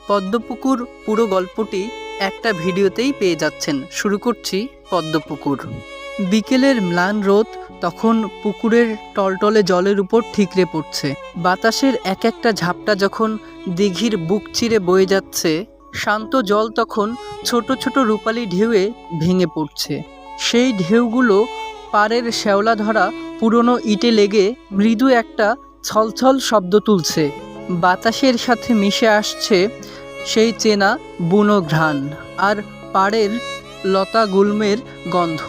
পদ্মপুকুর পুরো গল্পটি একটা ভিডিওতেই পেয়ে যাচ্ছেন। শুরু করছি পদ্মপুকুর। বিকেলের ম্লান রোদ তখন পুকুরের টলটলে জলের উপর ঠিকরে পড়ছে। বাতাসের এক একটা ঝাপটা যখন দিঘির বুক চিরে বয়ে যাচ্ছে, শান্ত জল তখন ছোট ছোট রূপালী ঢেউয়ে ভেঙে পড়ছে। সেই ঢেউগুলো পাড়ের শ্যাওলা ধরা পুরনো ইটে লেগে মৃদু একটা ছলছল শব্দ তুলছে। বাতাসের সাথে মিশে আসছে সেই চেনা বুনো ঘ্রাণ আর পাড়ের লতা গুল্মের গন্ধ।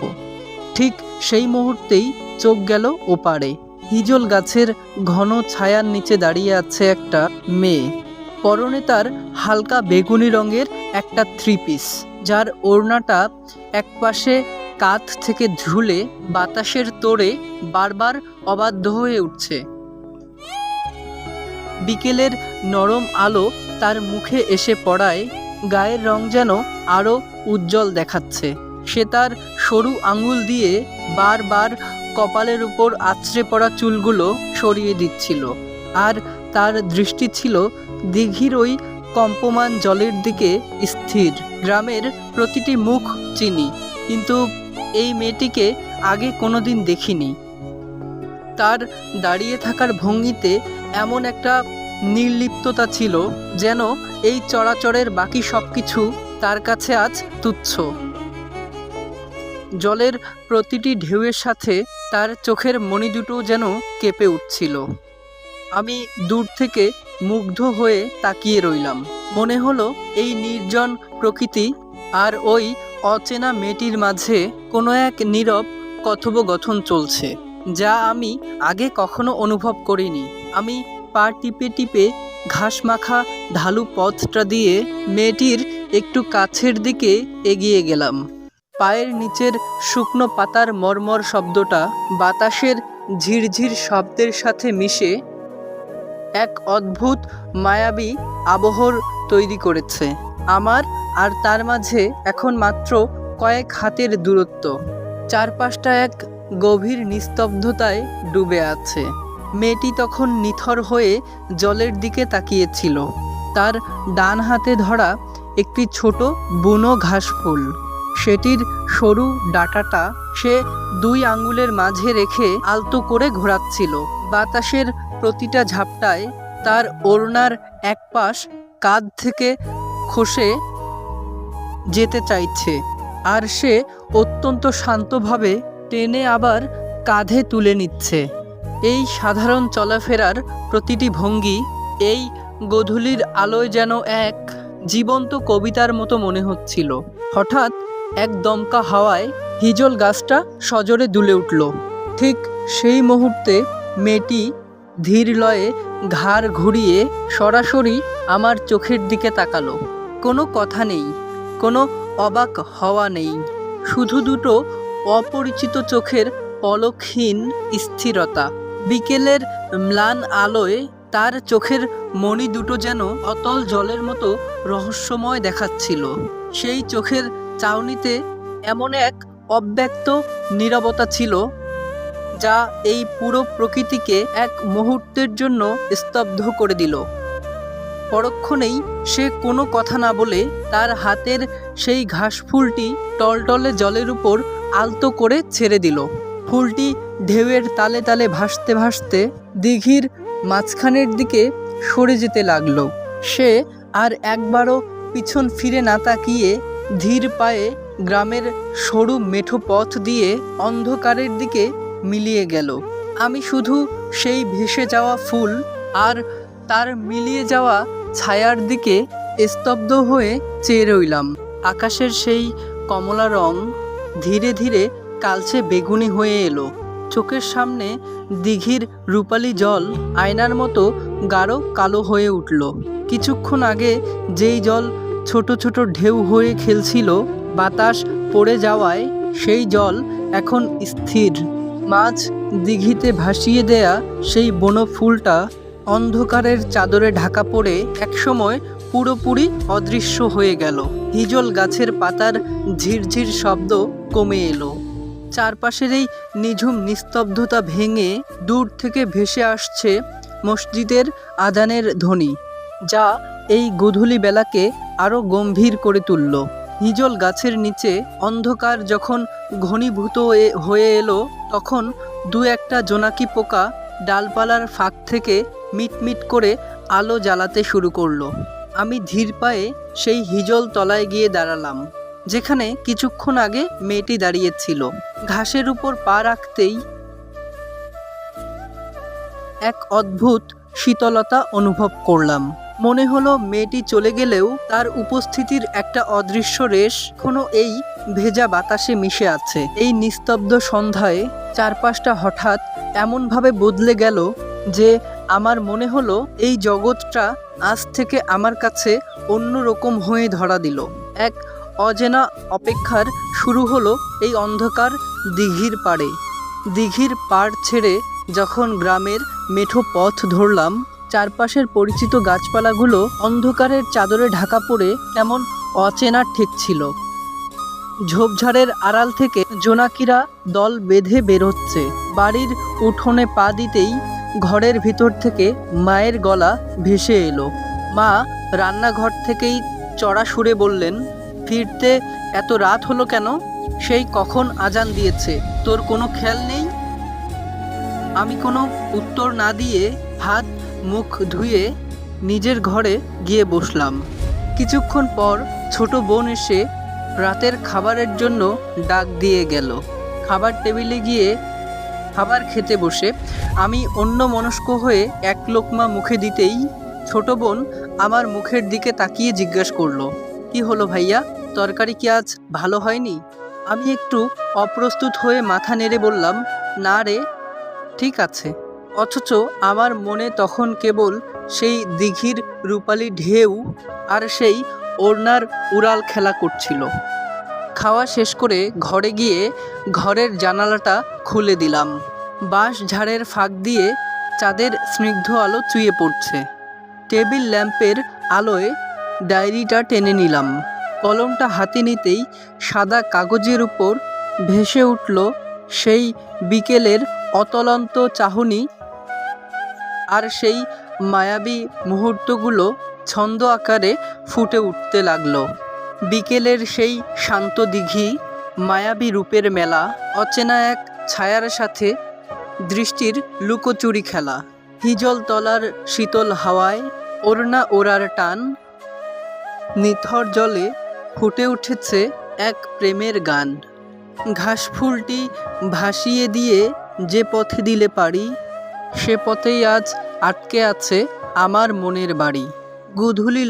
ঠিক সেই মুহূর্তেই চোখ গেল ওপারে। হিজল গাছের ঘন ছায়ার নিচে দাঁড়িয়ে আছে একটা মেয়ে। পরনে তার হালকা বেগুনি রঙের একটা থ্রি পিস, যার ওড়নাটা একপাশে কাঁধ থেকে ঝুলে বাতাসের তোড়ে বারবার অবাধ্য হয়ে উঠছে। বিকেলের নরম আলো তার মুখে এসে পড়ায় গায়ের রং যেন আরও উজ্জ্বল দেখাচ্ছে। সে তার সরু আঙুল দিয়ে বারবার কপালের উপর আছড়ে পড়া চুলগুলো সরিয়ে দিচ্ছিল, আর তার দৃষ্টি ছিল দিঘির ওই কম্পমান জলের দিকে স্থির। গ্রামের প্রতিটি মুখ চিনি, কিন্তু এই মেয়েটিকে আগে কোনোদিন দেখিনি। তার দাঁড়িয়ে থাকার ভঙ্গিতে এমন একটা নির্লিপ্ততা ছিল যেন এই চরাচরের বাকি সবকিছু তার কাছে আজ তুচ্ছ। জলের প্রতিটি ঢেউয়ের সাথে তার চোখের মণি দুটো যেন কেঁপে উঠছিল। আমি দূর থেকে মুগ্ধ হয়ে তাকিয়ে রইলাম। মনে হলো এই নির্জন প্রকৃতি আর ওই অচেনা মেয়েটির মাঝে কোনো এক নীরব কথোপকথন চলছে, যা আমি আগে কখনো অনুভব করিনি। আমি পা টিপে টিপে ঘাস মাখা ঢালু পথটা দিয়ে মেয়েটির একটু কাছের দিকে এগিয়ে গেলাম। পায়ের নিচের শুকনো পাতার মরমর শব্দটা বাতাসের ঝিরঝির শব্দের সাথে মিশে এক অদ্ভুত মায়াবী আবহর তৈরি করেছে। আমার আর তার মাঝে এখন মাত্র কয়েক হাতের দূরত্ব। চারপাশটা এক গভীর নিস্তব্ধতায় ডুবে আছে। মেয়েটি তখন নিথর হয়ে জলের দিকে তাকিয়েছিল। তার ডান হাতে ধরা একটি ছোট বুনো ঘাসফুল, সেটির সরু ডাঁটাটা সে দুই আঙ্গুলের মাঝে রেখে আলতো করে ঘোরাচ্ছিল। বাতাসের প্রতিটা ঝাপটায় তার ওড়নার এক পাশ কাঁধ থেকে খসে যেতে চাইছে, আর সে অত্যন্ত শান্তভাবে টেনে আবার কাঁধে তুলে নিচ্ছে। এই সাধারণ চলাফেরার প্রতিটি ভঙ্গি এই গোধূলির আলোয় যেন এক জীবন্ত কবিতার মতো মনে হচ্ছিল। হঠাৎ এক দমকা হাওয়ায় হিজল গাছটা সজোরে দুলে উঠল। ঠিক সেই মুহূর্তে মেয়েটি ধীর লয়ে ঘাড় ঘুরিয়ে সরাসরি আমার চোখের দিকে তাকালো। কোনো কথা নেই, কোনো অবাক হওয়া নেই, শুধু দুটো অপরিচিত চোখের পলকহীন স্থিরতা। বিকেলের ম্লান আলোয় তার চোখের মণি দুটো যেন অতল জলের মতো রহস্যময় দেখাচ্ছিল। সেই চোখের চাউনিতে এমন এক অব্যক্ত নীরবতা ছিল যা এই পুরো প্রকৃতিকে এক মুহূর্তের জন্য স্তব্ধ করে দিল। পরক্ষণেই সে কোনো কথা না বলে তার হাতের সেই ঘাসফুলটি টলটলে জলের উপর আলতো করে ছেড়ে দিল। ফুলটি ঢেউয়ের তালে তালে ভাসতে ভাসতে দিঘির মাঝখানের দিকে সরে যেতে লাগলো। সে আর একবারও পিছন ফিরে না তাকিয়ে ধীর পায়ে গ্রামের সরু মেঠো পথ দিয়ে অন্ধকারের দিকে মিলিয়ে গেল। আমি শুধু সেই ভেসে যাওয়া ফুল আর তার মিলিয়ে যাওয়া ছায়ার দিকে স্তব্ধ হয়ে চেয়ে রইলাম। আকাশের সেই কমলা রং ধীরে ধীরে কালচে বেগুনি হয়ে এলো। চোখের সামনে দিঘির রূপালী জল আয়নার মতো গাঢ় কালো হয়ে উঠল। কিছুক্ষণ আগে যেই জল ছোট ছোট ঢেউ হয়ে খেলছিল, বাতাস পড়ে যাওয়ায় সেই জল এখন স্থির। মাছ দিঘিতে ভাসিয়ে দেয়া সেই বনো ফুলটা অন্ধকারের চাদরে ঢাকা পড়ে একসময় পুরোপুরি অদৃশ্য হয়ে গেল। হিজল গাছের পাতার ঝিরঝির শব্দ কমে এলো। চারপাশের এই নিঝুম নিস্তব্ধতা ভেঙে দূর থেকে ভেসে আসছে মসজিদের আজানের ধ্বনি, যা এই গোধূলি বেলাকে আরও গম্ভীর করে তুলল। হিজল গাছের নিচে অন্ধকার যখন ঘনীভূত হয়ে এলো, তখন দু একটা জোনাকি পোকা ডালপালার ফাঁক থেকে মিটমিট করে আলো জ্বালাতে শুরু করলো। আমি ধীর পায়ে সেই হিজল তলায় গিয়ে দাঁড়ালাম, যেখানে কিছুক্ষণ আগে মেয়েটি দাঁড়িয়েছিল। ঘাসের উপর পা রাখতেই এক অদ্ভুত শীতলতা অনুভব করলাম। মনে হলো মেয়েটি চলে গেলেও তার উপস্থিতির একটা অদৃশ্য রেশ এখনো এই ভেজা বাতাসে মিশে আছে। এই নিস্তব্ধ সন্ধ্যায় চারপাশটা হঠাৎ এমনভাবে বদলে গেল যে আমার মনে হলো এই জগৎটা আজ থেকে আমার কাছে অন্যরকম হয়ে ধরা দিল। এক অজেনা অপেক্ষার শুরু হলো এই অন্ধকার দিঘির পাড়ে। দিঘির পাড় ছেড়ে যখন গ্রামের মেঠো পথ ধরলাম, চারপাশের পরিচিত গাছপালাগুলো অন্ধকারের চাদরে ঢাকা পড়ে কেমন অচেনা ঠেকছিল। ঝোপঝাড়ের আড়াল থেকে জোনাকিরা দল বেঁধে বেরোচ্ছে। বাড়ির উঠোনে পা দিতেই ঘরের ভিতর থেকে মায়ের গলা ভেসে এলো। মা রান্নাঘর থেকেই চড়া সুরে বললেন, ফিরতে এত রাত হলো কেন? সেই কখন আজান দিয়েছে, তোর কোনো খেয়াল নেই? আমি কোনো উত্তর না দিয়ে হাত মুখ ধুয়ে নিজের ঘরে গিয়ে বসলাম। কিছুক্ষণ পর ছোট বোন এসে রাতের খাবারের জন্য ডাক দিয়ে গেল। খাবার টেবিলে গিয়ে খাবার খেতে বসে আমি অন্যমনস্ক হয়ে এক লোকমা মুখে দিতেই ছোট বোন আমার মুখের দিকে তাকিয়ে জিজ্ঞাসা করলো, কি হলো ভাইয়া, তরকারি কি আজ ভালো হয়নি? আমি একটু অপ্রস্তুত হয়ে মাথা নেড়ে বললাম, না রে, ঠিক আছে। অথচ আমার মনে তখন কেবল সেই দিঘির রূপালি ঢেউ আর সেই ওড়নার উড়াল খেলা করছিল। খাওয়া শেষ করে ঘরে গিয়ে ঘরের জানালাটা খুলে দিলাম। বাঁশ ঝাড়ের ফাঁক দিয়ে চাঁদের স্নিগ্ধ আলো চুইয়ে পড়ছে। টেবিল ল্যাম্পের আলোয় ডায়েরিটা টেনে নিলাম। কলমটা হাতে নিতেই সাদা কাগজের উপর ভেসে উঠল সেই বিকেলের অতলন্ত চাহনি, আর সেই মায়াবী মুহূর্তগুলো ছন্দ আকারে ফুটে উঠতে লাগলো। বিকেলের সেই শান্ত দিঘি, মায়াবী রূপের মেলা, অচেনা এক ছায়ার সাথে দৃষ্টির লুকোচুরি খেলা, হিজল তলার শীতল হাওয়ায় ওড়না ওড়ার টান, নিথর জলে ফুটে উঠেছে এক প্রেমের গান। ঘাসফুলটি ভাসিয়ে দিয়ে যে পথে দিলে পারি, সে পথেই আজ আটকে আছে আমার মনের বাড়ি। গোধূলি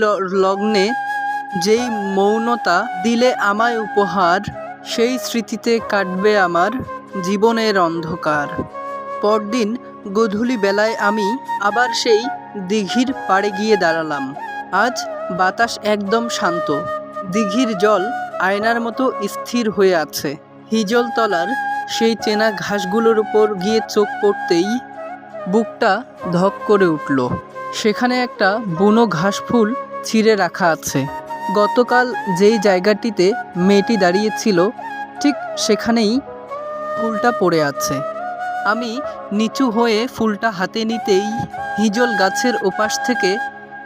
লগ্নে যেই মৌনতা দিলে আমায় উপহার, সেই স্মৃতিতে কাটবে আমার জীবনের অন্ধকার। পরদিন গোধূলি বেলায় আমি আবার সেই দিঘির পাড়ে গিয়ে দাঁড়ালাম। আজ বাতাস একদম শান্ত, দিঘির জল আয়নার মতো স্থির হয়ে আছে। হিজল তলার সেই চেনা ঘাসগুলোর উপর গিয়ে চোখ পড়তেই বুকটা ধক করে উঠল। সেখানে একটা বুনো ঘাসফুল ছিঁড়ে রাখা আছে। গতকাল যেই জায়গাটিতে মেয়েটি দাঁড়িয়েছিল, ঠিক সেখানেই ফুলটা পড়ে আছে। আমি নিচু হয়ে ফুলটা হাতে নিতেই হিজল গাছের ওপাশ থেকে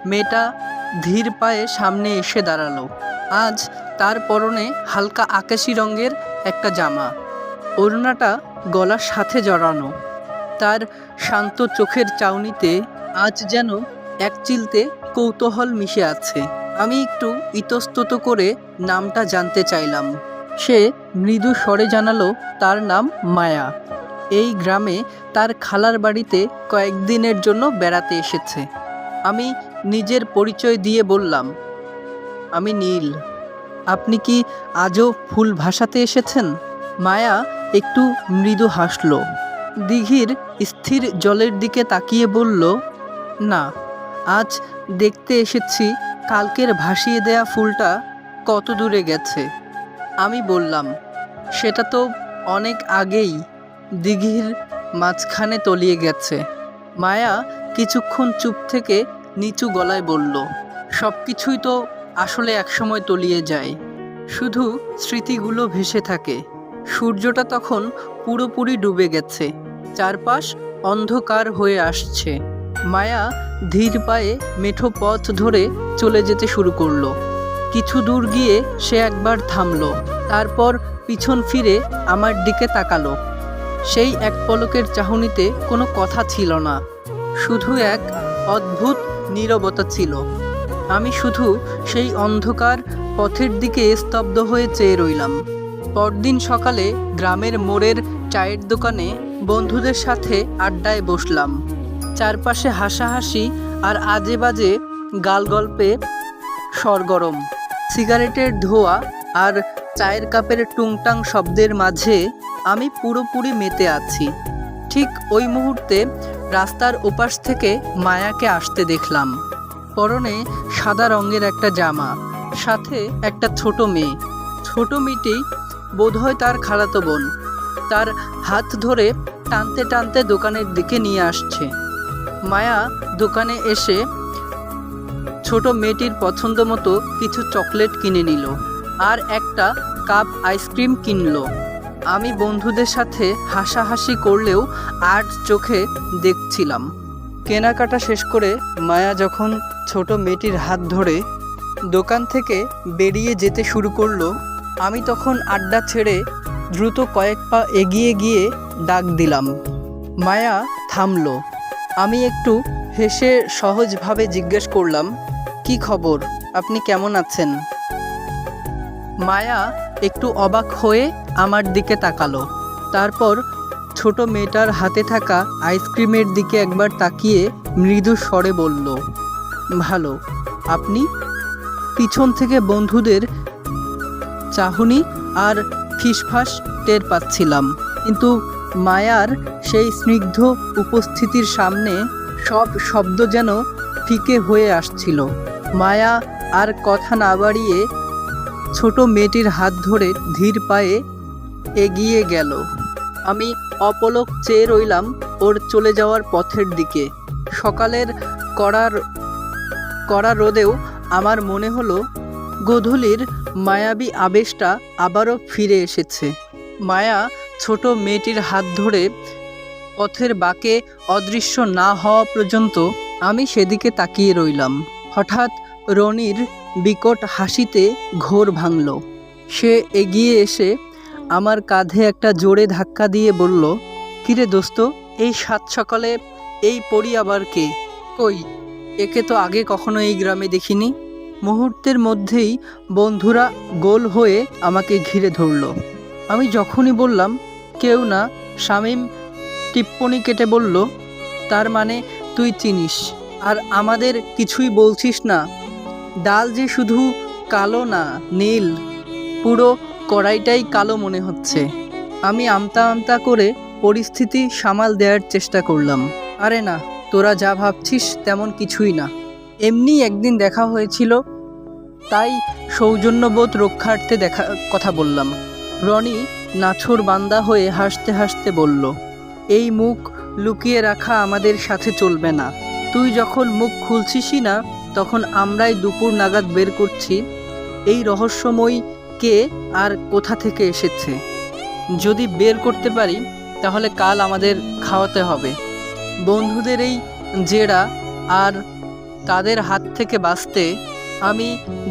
মেয়েটা ধীর পায়ে সামনে এসে দাঁড়ালো। আজ তার পরনে হালকা আকাশি রঙের একটা জামা, ওড়নাটা গলার সাথে জড়ানো। তার শান্ত চোখের চাউনিতে আজ যেন এক চিলতে কৌতূহল মিশে আছে। আমি একটু ইতস্তত করে নামটা জানতে চাইলাম। সে মৃদু স্বরে জানালো তার নাম মায়া। এই গ্রামে তার খালার বাড়িতে কয়েকদিনের জন্য বেড়াতে এসেছে। আমি নিজের পরিচয় দিয়ে বললাম, আমি নীল। আপনি কি আজও ফুল ভাসাতে এসেছেন? মায়া একটু মৃদু হাসল। দিঘির স্থির জলের দিকে তাকিয়ে বলল, না, আজ দেখতে এসেছি কালকের ভাসিয়ে দেয়া ফুলটা কত দূরে গেছে। আমি বললাম, সেটা তো অনেক আগেই দিঘির মাঝখানে তলিয়ে গেছে। মায়া কিছুক্ষণ চুপ থেকে নিচু গলায় বলল, সব কিছুই তো আসলে একসময় তলিয়ে যায়, শুধু স্মৃতিগুলো ভেসে থাকে। সূর্যটা তখন পুরোপুরি ডুবে গেছে, চারপাশ অন্ধকার হয়ে আসছে। মায়া ধীর পায়ে মেঠো পথ ধরে চলে যেতে শুরু করলো। কিছু দূর গিয়ে সে একবার থামলো, তারপর পিছন ফিরে আমার দিকে তাকালো। সেই এক পলকের চাহনিতে কোনো কথা ছিল না, শুধু এক অদ্ভুত নীরবতা ছিল। আমি শুধু সেই অন্ধকার পথের দিকে স্তব্ধ হয়ে চেয়ে রইলাম। পরদিন সকালে গ্রামের মোড়ের চায়ের দোকানে বন্ধুদের সাথে আড্ডায় বসলাম। চারপাশে হাসাহাসি আর আজে বাজে গালগল্পে সরগরম। সিগারেটের ধোঁয়া আর চায়ের কাপের টুংটাং শব্দের মাঝে আমি পুরোপুরি মেতে আছি। ঠিক ওই মুহূর্তে রাস্তার ওপাশ থেকে মায়াকে আসতে দেখলাম। পরনে সাদা রঙের একটা জামা, সাথে একটা ছোট মেয়ে। ছোট মেয়েটি বোধহয় তার খালাতো বোন। তার হাত ধরে টানতে টানতে দোকানের দিকে নিয়ে আসছে। মায়া দোকানে এসে ছোট মেয়েটির পছন্দ মতো কিছু চকলেট কিনে নিল আর একটা কাপ আইসক্রিম কিনলো। আমি বন্ধুদের সাথে হাসাহাসি করলেও আর চোখে দেখছিলাম। কেনাকাটা শেষ করে মায়া যখন ছোট মেয়েটির হাত ধরে দোকান থেকে বেরিয়ে যেতে শুরু করলো, আমি তখন আড্ডা ছেড়ে দ্রুত কয়েক পা এগিয়ে গিয়ে ডাক দিলাম। মায়া থামলো। আমি একটু হেসে সহজভাবে জিজ্ঞেস করলাম, কি খবর, আপনি কেমন আছেন? মায়া একটু অবাক হয়ে আমার দিকে তাকালো, তারপর ছোট মেয়েটার হাতে থাকা আইসক্রিমের দিকে একবার তাকিয়ে মৃদু স্বরে বলল, ভালো, আপনি? পিছন থেকে বন্ধুদের চাহনি আর ফিসফাস টের পাচ্ছিলাম, কিন্তু মায়ার সেই স্নিগ্ধ উপস্থিতির সামনে সব শব্দ যেন ফিকে হয়ে আসছিল। মায়া আর কথা না বাড়িয়ে ছোট মেয়েটির হাত ধরে ধীর পায়ে এগিয়ে গেল। আমি অপলক চেয়ে রইলাম ওর চলে যাওয়ার পথের দিকে। সকালের কড়া রোদেও আমার মনে হলো গোধূলির মায়াবী আবেশটা আবারও ফিরে এসেছে। মায়া ছোট মেয়েটির হাত ধরে পথের বাঁকে অদৃশ্য না হওয়া পর্যন্ত আমি সেদিকে তাকিয়ে রইলাম। হঠাৎ রনির বিকট হাসিতে ঘোর ভাঙল। সে এগিয়ে এসে আমার কাঁধে একটা জোরে ধাক্কা দিয়ে বলল, কিরে দোস্ত, এই সাত সকালে এই পরি আবার কে? কই, একে তো আগে কখনো এই গ্রামে দেখিনি। মুহূর্তের মধ্যেই বন্ধুরা গোল হয়ে আমাকে ঘিরে ধরল। আমি যখনই বললাম কেউ না, শামীম টিপ্পনি কেটে বলল, তার মানে তুই চিনিস আর আমাদের কিছুই বলছিস না? ডাল যে শুধু কালো না, নীল, পুরো কড়াইটাই কালো মনে হচ্ছে। আমি আমতা আমতা করে পরিস্থিতি সামাল দেওয়ার চেষ্টা করলাম। আরে না, তোরা যা ভাবছিস তেমন কিছুই না, এমনি একদিন দেখা হয়েছিল, তাই সৌজন্যবোধ রক্ষার্থে কথা বললাম। রনি নাছোড় বান্দা হয়ে হাসতে হাসতে বলল, এই মুখ লুকিয়ে রাখা আমাদের সাথে চলবে না। তুই যখন মুখ খুলছিসই না, তখন আমরাই দুপুর নাগাদ বের করছি এই রহস্যময় কে আর কোথা থেকে এসেছে। যদি বের করতে পারি তাহলে কাল আমাদের খাওয়াতে হবে। বন্ধুদের এই জেরা আর তাদের হাত থেকে বাঁচতে আমি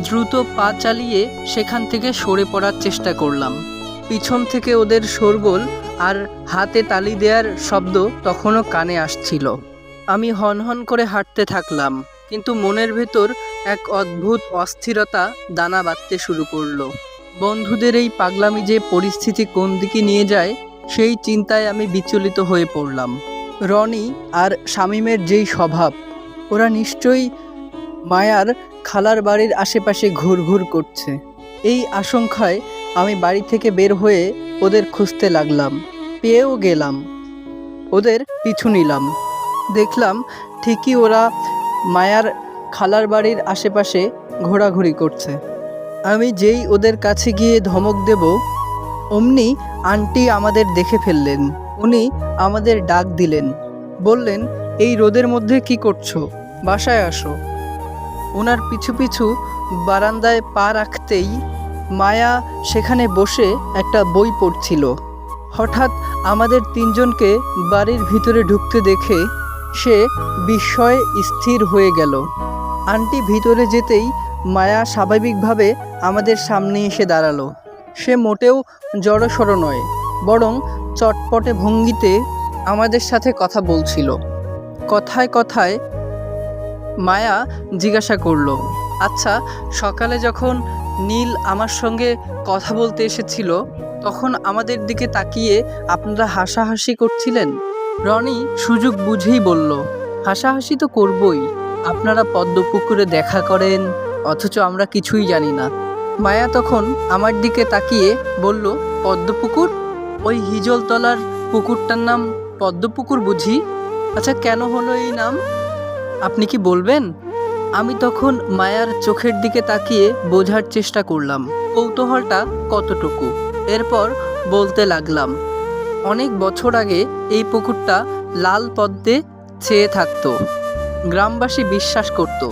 দ্রুত পা চালিয়ে সেখান থেকে সরে পড়ার চেষ্টা করলাম। পিছন থেকে ওদের শোরগোল আর হাতে তালি দেওয়ার শব্দ তখনও কানে আসছিল। আমি হনহন করে হাঁটতে থাকলাম, কিন্তু মনের ভেতর এক অদ্ভুত অস্থিরতা দানা বাঁধতে শুরু করলো। বন্ধুদের এই পাগলামি যে পরিস্থিতি কোন দিকে নিয়ে যায় সেই চিন্তায় আমি বিচলিত হয়ে পড়লাম। রনি আর শামীমের যেই স্বভাব, ওরা নিশ্চয়ই মায়ার খালার বাড়ির আশেপাশে ঘুরঘুর করছে। এই আশঙ্কায় আমি বাড়ি থেকে বের হয়ে ওদের খুঁজতে লাগলাম। পেয়েও গেলাম, ওদের পিছু নিলাম। দেখলাম ঠিকই ওরা মায়ার খালার বাড়ির আশেপাশে ঘোরাঘুরি করছে। আমি যেই ওদের কাছে গিয়ে ধমক দেব, অমনি আন্টি আমাদের দেখে ফেললেন। উনি আমাদের ডাক দিলেন, বললেন, এই রোদের মধ্যে কি করছো, বাসায় আসো। ওনার পিছু পিছু বারান্দায় পা রাখতেই মায়া সেখানে বসে একটা বই পড়ছিল। হঠাৎ আমাদের তিনজনকে বাড়ির ভিতরে ঢুকতে দেখে সে বিস্ময়ে স্থির হয়ে গেল। আন্টি ভিতরে যেতেই মায়া স্বাভাবিকভাবে আমাদের সামনে এসে দাঁড়ালো। সে মোটেও জড়সড় নয়, বরং চটপটে ভঙ্গিতে আমাদের সাথে কথা বলছিল। কথায় কথায় মায়া জিজ্ঞাসা করলো, আচ্ছা, সকালে যখন নীল আমার সঙ্গে কথা বলতে এসেছিল তখন আমাদের দিকে তাকিয়ে আপনারা হাসাহাসি করছিলেন? রনি সুযোগ বুঝেই বলল, হাসাহাসি তো করবই, আপনারা পদ্মপুকুরে দেখা করেন অথচ আমরা কিছুই জানি না। মায়া তখন আমার দিকে তাকিয়ে বলল, পদ্মপুকুর? ওই হিজলতলার পুকুরটার নাম পদ্মপুকুর বুঝি? আচ্ছা, কেন হলো এই নাম, আপনি কি বলবেন? আমি তখন মায়ার চোখের দিকে তাকিয়ে বোঝার চেষ্টা করলাম কৌতূহলটা কতটুকু। এরপর বলতে লাগলাম, অনেক বছর আগে এই পুকুরটা লাল পদ্মে ছেয়ে থাকতো, গ্রামবাসী বিশ্বাস করত।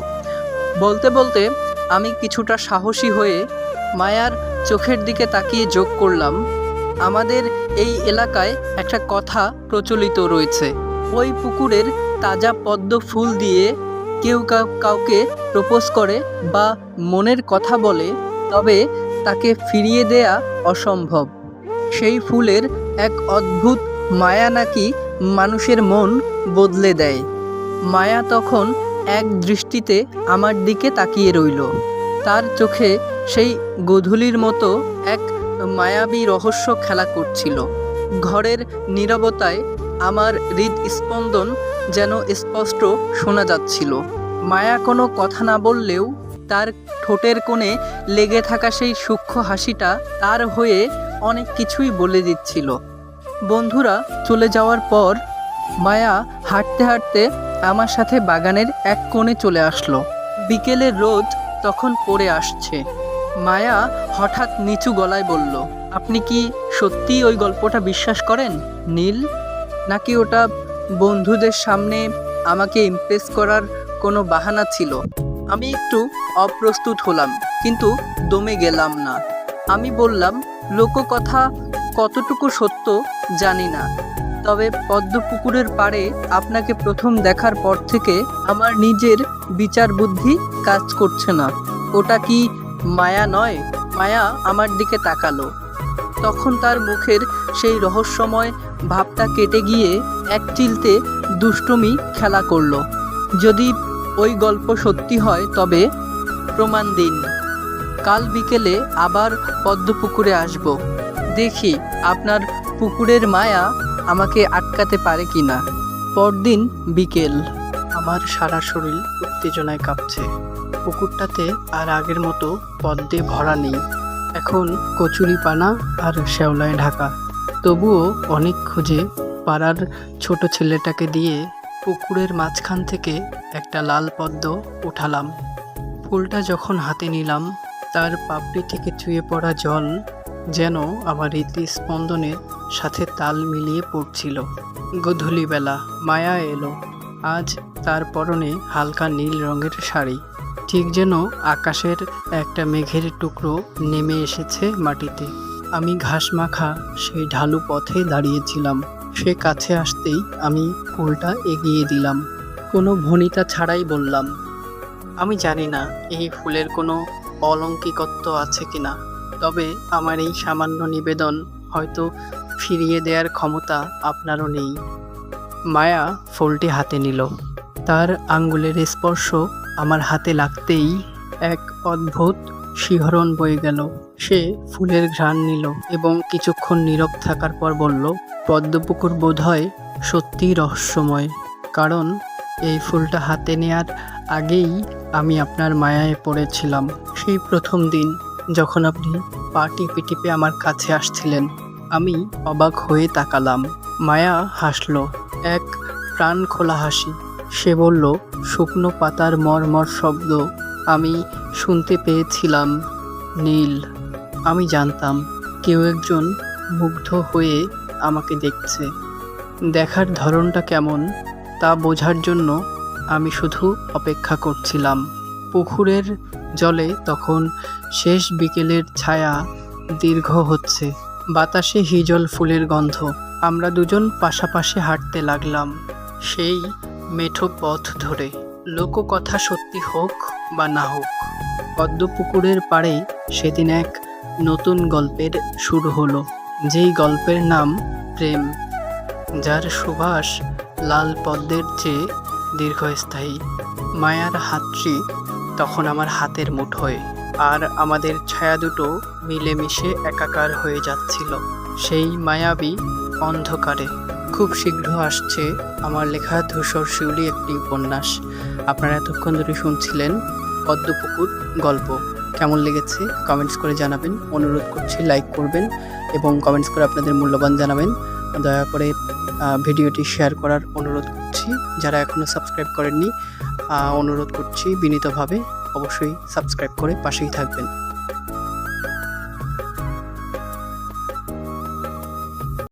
বলতে বলতে আমি কিছুটা সাহসী হয়ে মায়ার চোখের দিকে তাকিয়ে যোগ করলাম, আমাদের এই এলাকায় একটা কথা প্রচলিত রয়েছে, ওই পুকুরের তাজা পদ্ম ফুল দিয়ে কেউ কাউকে প্রপোজ করে বা মনের কথা বলে, তবে তাকে ফিরিয়ে দেয়া অসম্ভব। সেই ফুলের এক অদ্ভুত মায়া নাকি মানুষের মন বদলে দেয়। মায়া তখন এক দৃষ্টিতে আমার দিকে তাকিয়ে রইল। তার চোখে সেই গোধূলির মতো এক মায়াবী রহস্য খেলা করছিল। ঘরের নীরবতায় আমার হৃদস্পন্দন যেন স্পষ্ট শোনা যাচ্ছিল। মায়া কোনো কথা না বললেও তার ঠোঁটের কোণে লেগে থাকা সেই সূক্ষ্ম হাসিটা তার হয়ে অনেক কিছুই বলে দিচ্ছিল। বন্ধুরা চলে যাওয়ার পর মায়া হাঁটতে হাঁটতে আমার সাথে বাগানের এক কোণে চলে আসলো। বিকেলের রোদ তখন পড়ে আসছে। মায়া হঠাৎ নিচু গলায় বলল, আপনি কি সত্যিই ওই গল্পটা বিশ্বাস করেন নীল, নাকি ওটা বন্ধুদের সামনে আমাকে ইমপ্রেস করার কোনো বাহানা ছিল? আমি একটু অপ্রস্তুত হলাম, কিন্তু দমে গেলাম না। আমি বললাম, লোককথা কতটুকু সত্য জানি না, তবে পদ্মপুকুরের পাড়ে আপনাকে প্রথম দেখার পর থেকে আমার নিজের বিচার বুদ্ধি কাজ করছে না। ওটা কি মায়া নয়? মায়া আমার দিকে তাকালো। তখন তার মুখের সেই রহস্যময় ভাবটা কেটে গিয়ে এক চিলতে দুষ্টুমি খেলা করলো। যদি ওই গল্প সত্যি হয় তবে প্রমাণ দিন। কাল বিকেলে আবার পদ্মপুকুরে আসব, দেখি আপনার পুকুরের মায়া আমাকে আটকাতে পারে কিনা। পরদিন বিকেল, আমার সারা শরীর উত্তেজনায় কাঁপছে। পুকুরটাতে আর আগের মতো পদ্মে ভরা নেই, এখন কচুরিপানা আর শ্যাওলায় ঢাকা। তবুও অনেক খুঁজে পাড়ার ছোট ছেলেটাকে দিয়ে পুকুরের মাঝখান থেকে একটা লাল পদ্ম উঠালাম। ফুলটা যখন হাতে নিলাম, তার পাপড়ি থেকে চুয়ে পড়া জল যেন আমার হৃদস্পন্দনের সাথে তাল মিলিয়ে পড়ছিল। গোধূলিবেলা মায়া এলো। আজ তার পরনে হালকা নীল রঙের শাড়ি, ঠিক যেন আকাশের একটা মেঘের টুকরো নেমে এসেছে মাটিতে। আমি ঘাস মাখা সেই ঢালু পথে দাঁড়িয়েছিলাম। সে কাছে আসতেই আমি ফুলটা এগিয়ে দিলাম। কোনো ভনিতা ছাড়াই বললাম, আমি জানি না এই ফুলের কোনো অলৌকিকত্ব আছে কিনা, তবে আমার এই সামান্য নিবেদন হয়তো ফিরিয়ে দেওয়ার ক্ষমতা আপনারও নেই। মায়া ফুলটি হাতে নিল। তার আঙ্গুলের স্পর্শ আমার হাতে লাগতেই এক অদ্ভুত শিহরণ বয়ে গেল। সে ফুলের ঘ্রাণ নিল এবং কিছুক্ষণ নীরব থাকার পর বলল, পদ্মপুকুর বোধহয় সত্যিই রহস্যময়, কারণ এই ফুলটা হাতে নেয়ার আগেই আমি আপনার মায়ায় পড়েছিলাম। সেই প্রথম দিন যখন আপনি পা টিপে টিপে আমার কাছে আসছিলেন, আমি অবাক হয়ে তাকালাম। মায়া হাসল, এক প্রাণ খোলা হাসি। সে বলল, শুকনো পাতার মরমর শব্দ আমি শুনতে পেয়েছিলাম নীল। আমি জানতাম কেউ একজন মুগ্ধ হয়ে আমাকে দেখছে। দেখার ধরনটা কেমন তা বোঝার জন্য আমি শুধু অপেক্ষা করছিলাম। পুকুরের জলে তখন শেষ বিকেলের ছায়া দীর্ঘ হচ্ছে, বাতাসে হিজল ফুলের গন্ধ। আমরা দুজন পাশাপাশি হাঁটতে লাগলাম। সেই মেঠো পথ ধরে। লোককথা সত্যি হোক বা না হোক, পদ্মপুকুরের পাড়ে সেদিন এক নতুন গল্পের শুরু হলো। যেই গল্পের নাম প্রেম, যার সুবাস লাল পদ্মের চেয়ে দীর্ঘস্থায়ী। মায়ার হাতটি তখন আমার হাতের মুঠোয়, আর আমাদের ছায়া দুটো মিলেমিশে একাকার হয়ে যাচ্ছিল সেই মায়াবী অন্ধকারে। খুব শীঘ্র আসছে আমার লেখা ধূসর শিউলি একটি উপন্যাস। আপনারা এতক্ষণ ধরে শুনছিলেন পদ্মপুকুর গল্প। কেমন লেগেছে কমেন্টস করে জানাবেন। অনুরোধ করছি লাইক করবেন এবং কমেন্টস করে আপনাদের মূল্যবান জানাবেন। দয়া করে ভিডিওটি শেয়ার করার অনুরোধ করছি। যারা এখনও সাবস্ক্রাইব করেননি অনুরোধ করছি বিনীতভাবে অবশ্যই সাবস্ক্রাইব করে পাশেই থাকবেন।